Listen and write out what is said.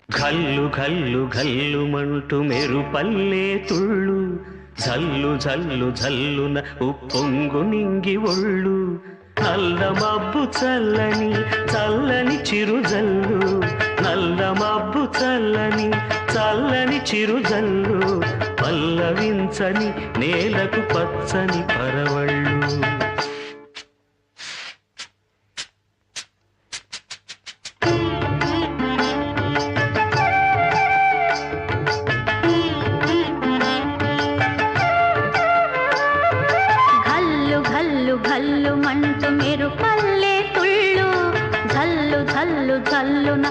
ఘల్లు ఘల్లు ఘల్లుమంటూ మెరుపల్లే తుళ్ళు జల్లు జల్లు జల్లున ఉప్పొంగు నింగి ఒళ్ళు నల్ల మబ్బు చల్లని చల్లని చిరుజల్లు నల్ల మబ్బు చల్లని చల్లని చిరుజల్లు పల్లవించని నేలకు పచ్చని పరవళ్ళు ఘల్లుమంటూ మెరుపల్లే తుళ్ళు జల్లు జల్లు జల్లున